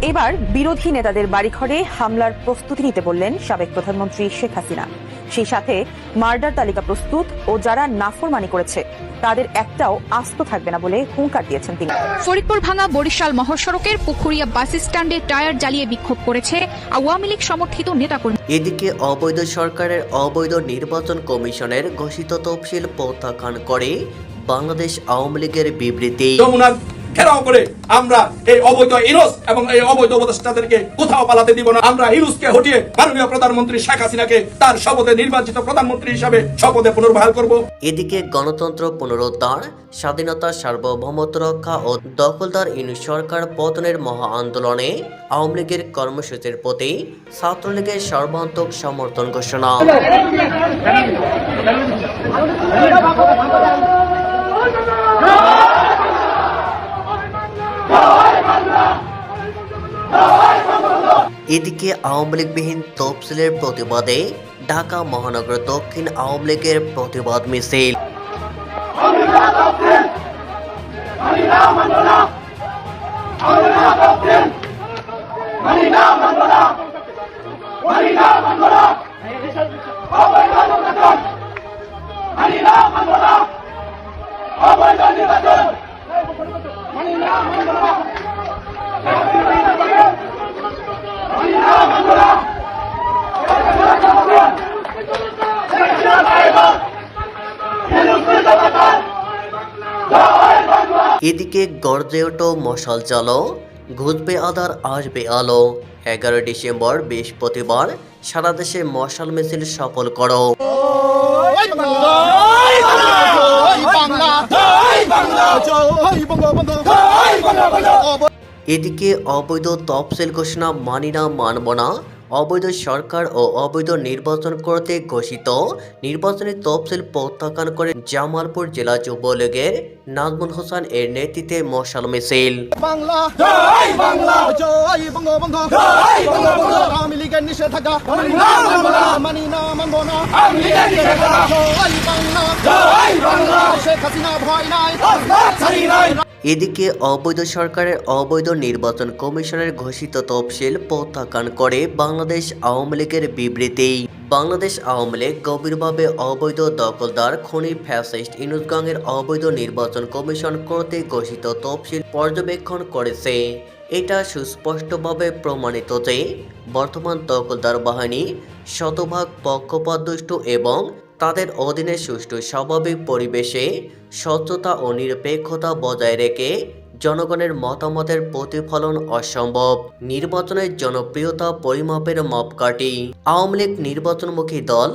এবার বিরোধী নেতাদের বাড়িঘরে হামলার প্রস্তুতি নিতে বললেন সাবেক প্রধানমন্ত্রী শেখ হাসিনা। সেই সাথে মার্ডার তালিকা প্রস্তুত ও যারা নাফরমানি করেছে তাদের একটাও আস্ত থাকবে না বলে হুঁশিয়ার দিয়েছেন তিনি। ফরিদপুর ভাঙা বরিশাল মহাসড়কের পুকুরিয়া বাস স্ট্যান্ডে টায়ার জ্বালিয়ে বিক্ষোভ করেছে আওয়ামী লীগ সমর্থিত নেতাকর্মী। এদিকে অবৈধ সরকারের অবৈধ নির্বাচন কমিশনের ঘোষিত তফসিল প্রত্যাখ্যান করে বাংলাদেশ আওয়ামী লীগের বিবৃতি। ঘেরাও করে আমরা এই অবৈধ ইউনূস এবং এই অবৈধ উপদেষ্টাদেরকে কোথাও পালাতে দিব না। আমরা ইউনূসকে হটিয়ে মাননীয় প্রধানমন্ত্রী শেখ হাসিনাকে তার শপথে নির্বাচিত প্রধানমন্ত্রী হিসাবে শপথে পুনর্বহাল করব। এদিকে গণতন্ত্র পুনরুদ্ধার, স্বাধীনতা, সার্বভৌমত্ব রক্ষা ও দখলদার ইউনূস সরকার পতনের মহা আন্দোলনে আওয়ামী লীগের কর্মসূচির প্রতি ছাত্রলীগের সর্বান্তক সমর্থন ঘোষণা। এদিকে আওয়ামী লীগবিহীন তফসিলের প্রতিবাদে ঢাকা মহানগর দক্ষিণ আওয়ামী লীগের প্রতিবাদ মিছিল। এদিকে গর্জে ওঠো মশাল চালো, ঘুরবে আধার আসবে আলো। 11 ডিসেম্বর বৃহস্পতিবার সারা দেশে মশাল মিছিল সফল করো। এদিকে অবৈধ তফসিল ঘোষণা মানি না, মানব না। অবৈধ সরকার ও অবৈধ নির্বাচন করতে ঘোষিত নির্বাচনী তফসিল প্রত্যাখ্যান করে জামালপুর জেলা যুবলীগের নাজমুল হোসেন এর নেতৃত্বে মশাল মিছিল। এদিকে অবৈধ সরকারের অবৈধ নির্বাচন কমিশনের ঘোষিত তফসিল প্রত্যাখ্যান করে বাংলাদেশ আওয়ামী লীগের বিবৃতি। বাংলাদেশ আওয়ামী লীগ গভীরভাবে অবৈধ দখলদার খনি ফ্যাসিস্ট ইউনূস গ্যাংয়ের অবৈধ নির্বাচন কমিশন কর্তৃক ঘোষিত তফসিল পর্যবেক্ষণ করেছে। এটা সুস্পষ্টভাবে প্রমাণিত যে বর্তমান দখলদার বাহিনী শতভাগ পক্ষপাতদুষ্ট এবং তাদের অধীনে সুষ্ঠু স্বাভাবিক পরিবেশে স্বচ্ছতা ও নিরপেক্ষতা বজায় রেখে জনগণের মতামতের প্রতিফলন অসম্ভব। নির্বাচনের জনপ্রিয়তা পরিমাপের মাপকাঠি। আওয়ামী লীগ নির্বাচনমুখী দল।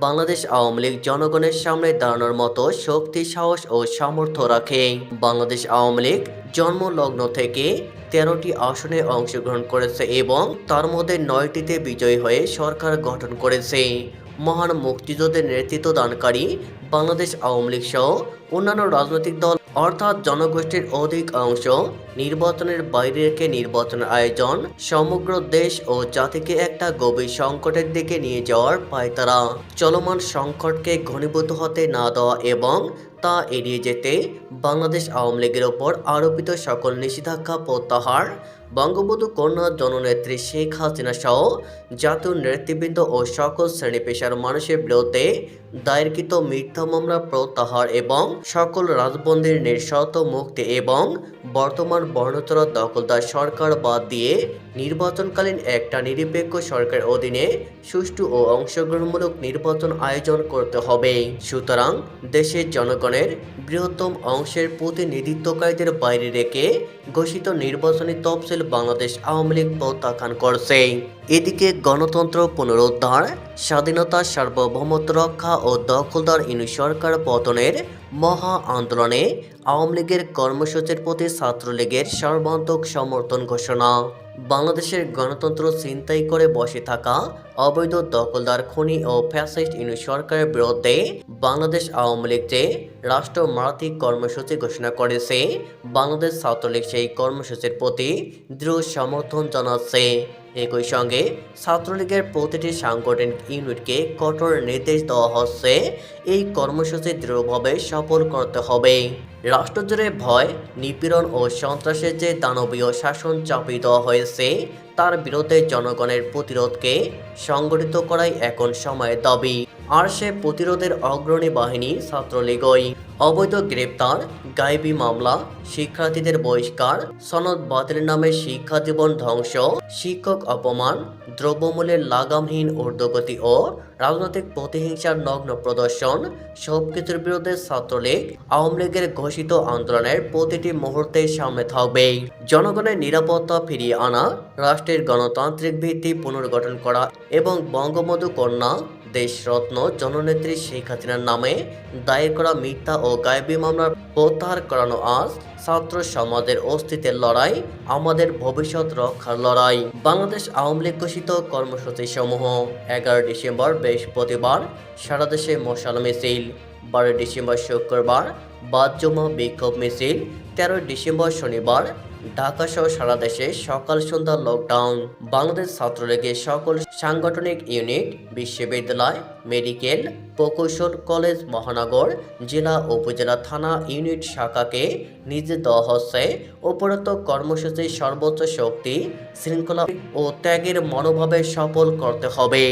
বাংলাদেশ আওয়ামী লীগ জনগণের সামনে দাঁড়ানোর মতো শক্তি, সাহস ও সামর্থ্য রাখে। বাংলাদেশ আওয়ামী লীগ জন্মলগ্ন থেকে 13টি আসনে অংশগ্রহণ করেছে এবং তার মধ্যে 9টিতে বিজয়ী হয়ে সরকার গঠন করেছে। মহান মুক্তিযুদ্ধের নেতৃত্ব দানকারী বাংলাদেশ আওয়ামী লীগ সহ অন্যান্য রাজনৈতিক দল অর্থাৎ জনগোষ্ঠীর অধিক অংশ নির্বাচনের বাইরে রেখে নির্বাচনের আয়োজন সমগ্র দেশ ও জাতিকে একটা গভীর সংকটের দিকে নিয়ে যাওয়ার পায়তারা। চলমান সংকটকে ঘনীভূত হতে না দেওয়া এবং তা এড়িয়ে যেতে বাংলাদেশ আওয়ামী লীগের ওপর আরোপিত সকল নিষেধাজ্ঞা প্রত্যাহার, বঙ্গবন্ধু কন্যা জননেত্রী শেখ হাসিনা সহ জাতীয় নেতৃবৃন্দ ও সকল শ্রেণী পেশার মানুষের বিরুদ্ধে দায়েরকৃত মিথ্যা মামলা প্রত্যাহার এবং সকল রাজবন্দীর নিঃশর্ত মুক্তি এবং বর্তমান বর্ণচরা দখলদার সরকার বাদ দিয়ে নির্বাচনকালীন একটা নিরপেক্ষ সরকারের অধীনে সুষ্ঠু ও অংশগ্রহণমূলক নির্বাচন আয়োজন করতে হবে। সুতরাং দেশের জনগণের বৃহত্তম অংশের প্রতিনিধিত্বকারীদের বাইরে রেখে ঘোষিত নির্বাচনী তফসিল বাংলাদেশ আওয়ামী লীগ প্রত্যাখ্যান করছে। এদিকে গণতন্ত্র পুনরুদ্ধার, স্বাধীনতা, সার্বভৌমত্ব রক্ষা ও দখলদার ইউনূস সরকার পতনের মহা আন্দোলনে আওয়ামী লীগের কর্মসূচির প্রতি ছাত্রলীগের সর্বান্তক সমর্থন ঘোষণা। বাংলাদেশের গণতন্ত্র ছিনতাই করে বসে থাকা অবৈধ দখলদার খনি ও ফ্যাসিস্ট ইউনূস সরকারের বিরুদ্ধে বাংলাদেশ আওয়ামী লীগ যে রাষ্ট্রমাতৃক কর্মসূচি ঘোষণা করেছে, বাংলাদেশ ছাত্রলীগ সেই কর্মসূচির প্রতি দৃঢ় সমর্থন জানাচ্ছে। একই সঙ্গে ছাত্রলীগের প্রতিটি সাংগঠনিক ইউনিটকে কঠোর নির্দেশ দেওয়া হচ্ছে এই কর্মসূচি দৃঢ়ভাবে সফল করতে হবে। রাষ্ট্রজুড়ে ভয়, নিপীড়ন ও সন্ত্রাসের যে দানবীয় শাসন চাপিয়ে দেওয়া হয়েছে তার বিরুদ্ধে জনগণের প্রতিরোধকে সংগঠিত করাই এখন সময়ের দাবি। আর সে প্রতিরোধের অগ্রণী বাহিনী ছাত্রলীগই। অবৈধ গ্রেপ্তার, গায়েবী মামলা, শিক্ষার্থীদের বহিষ্কার, সনদ বাতিলের নামে শিক্ষা জীবন ধ্বংস, শিক্ষক অপমান, দ্রব্যমূল্যের লাগামহীন ঊর্ধ্বগতি ও রাজনৈতিক প্রতিহিংসার নগ্ন প্রদর্শন সবকিছুর বিরুদ্ধে ছাত্রলীগ আওয়ামী লীগের ঘোষিত আন্দোলনের প্রতিটি মুহূর্তে সামনে থাকবে। জনগণের নিরাপত্তা ফিরিয়ে আনা, রাষ্ট্রের গণতান্ত্রিক ভিত্তি পুনর্গঠন করা এবং বঙ্গবন্ধু কন্যা দেশরত্ন জননেত্রী শেখ হাসিনার নামে দায়ের করা মিথ্যা ও গায়েবী মামলার প্রত্যাহার করানো আজ ছাত্র সমাজের অস্তিত্বের লড়াই, আমাদের ভবিষ্যৎ রক্ষার লড়াই। বাংলাদেশ আওয়ামী লীগ ঘোষিত কর্মসূচি সমূহ: 11 ডিসেম্বর বৃহস্পতিবার সারা দেশে মশাল মিছিল, 12 ডিসেম্বর শুক্রবার বাদ জমা বিক্ষোভ মিছিল, 13 ডিসেম্বর শনিবার ঢাকা সহ সারা দেশে সকাল সন্ধ্যা লকডাউন। বাংলাদেশ ছাত্রলীগের সকল সাংগঠনিক ইউনিট, বিশ্ববিদ্যালয়, মেডিকেল, প্রকৌশল কলেজ, মহানগর, জেলা, উপজেলা, থানা, ইউনিট শাখাকে নির্দেশ দেওয়া হচ্ছে উপরোক্ত কর্মসূচির সর্বোচ্চ শক্তি, শৃঙ্খলা ও ত্যাগের মনোভাবে সফল করতে হবে।